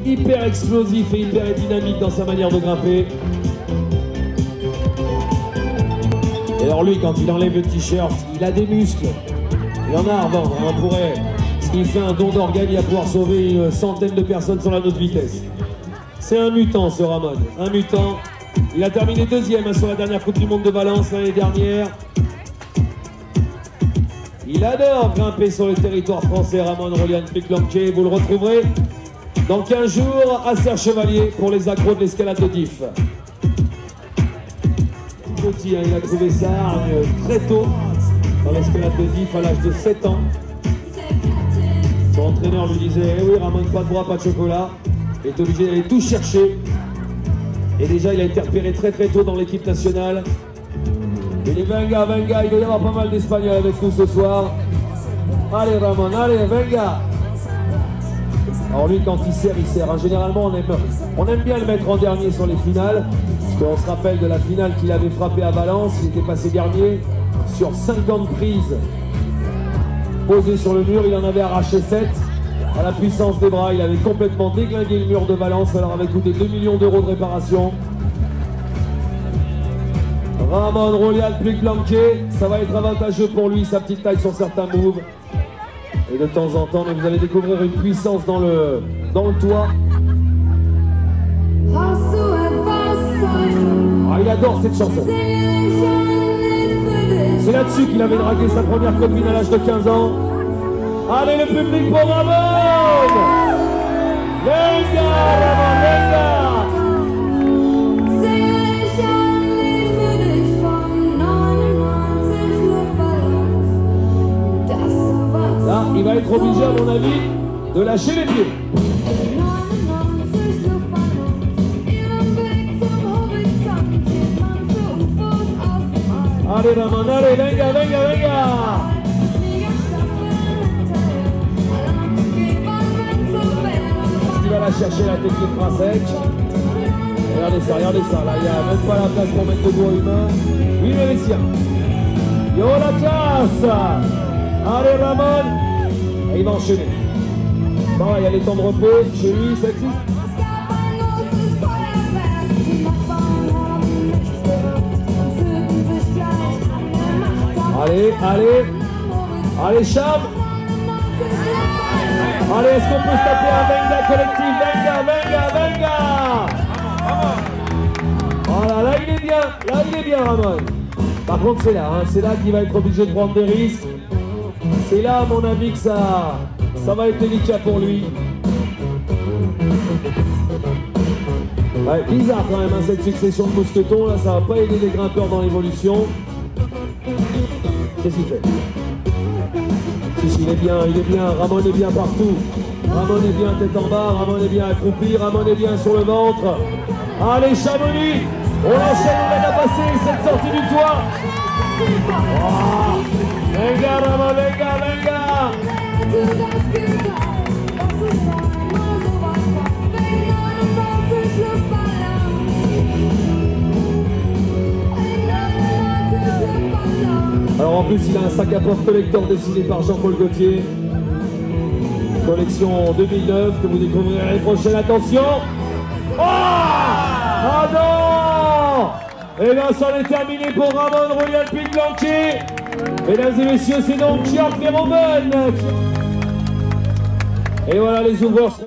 hyper explosif et hyper dynamique dans sa manière de grimper. Et alors lui, quand il enlève le t-shirt, il a des muscles. Il y en a à revendre, hein, on pourrait. S'il fait un don d'organes, il va pouvoir sauver une centaine de personnes sur la notre vitesse. C'est un mutant, ce Ramon, un mutant. Il a terminé deuxième sur la dernière Coupe du Monde de Valence l'année dernière. Il adore grimper sur le territoire français, Ramon Rolian Piclanquet. Vous le retrouverez dans 15 jours à Serre-Chevalier pour les accros de l'escalade de Diff. Petit, hein, il a trouvé ça très tôt dans l'escalade de Diff à l'âge de 7 ans. Son entraîneur lui disait eh oui Ramon, pas de bras, pas de chocolat. Il est obligé d'aller tout chercher. Et déjà il a été repéré très tôt dans l'équipe nationale. Il dit venga, venga, il doit y avoir pas mal d'Espagnols avec nous ce soir. Allez Ramon, allez, venga. Alors lui quand il sert, il sert. Hein. Généralement on aime bien le mettre en dernier sur les finales. Parce qu'on se rappelle de la finale qu'il avait frappé à Valence. Il était passé dernier sur 50 prises. Posé sur le mur, il en avait arraché 7 à la puissance des bras. Il avait complètement déglingué le mur de Valence. Alors avait coûté 2 millions d'euros de réparation. Ramon Rolian Piclanquet, ça va être avantageux pour lui, sa petite taille sur certains moves. Et de temps en temps, vous allez découvrir une puissance dans le toit. Ah, il adore cette chanson. C'est là-dessus qu'il avait dragué sa première copine à l'âge de 15 ans. Allez le public pour Ramon! Venga, Ramon, venga! Là, il va être obligé, à mon avis, de lâcher les pieds. Allez Ramon, allez, venga, venga, venga! Il va la chercher la technique princesse. Regardez ça, là, il n'y a même pas la place pour mettre le doigt humain. Oui, mais les siens. Yo la classe! Allez Ramon! Et il va enchaîner. Bon, il y a les temps de repos chez lui, ça existe. Allez, allez, allez, Cham. Allez, est-ce qu'on peut se taper un venga collectif? Venga, venga, venga. Voilà, là il est bien, Ramon. Par contre, c'est là qu'il va être obligé de prendre des risques. C'est là, à mon avis, que ça va être délicat pour lui. Ouais, bizarre quand même, hein, cette succession de mousquetons, là, ça va pas aider les grimpeurs dans l'évolution. Qu'est-ce qu'il fait? Si, il est bien, Ramon est bien partout. Ramon est bien tête en bas, Ramon est bien accroupi, Ramon est bien sur le ventre. Allez, Chamonix! On enchaîne, on vient de passer cette sortie du toit. Oh, venga, Ramon, venga, venga! Alors en plus il a un sac à porte collector dessiné par Jean-Paul Gaultier. Collection 2009 que vous découvrirez l'année prochaine. Attention! Oh! Ah non! Et bien c'en est terminé pour Ramon Rolian Piclanquet. Mesdames et messieurs, c'est donc Jacques Verhoeven. Et voilà les ouvreurs.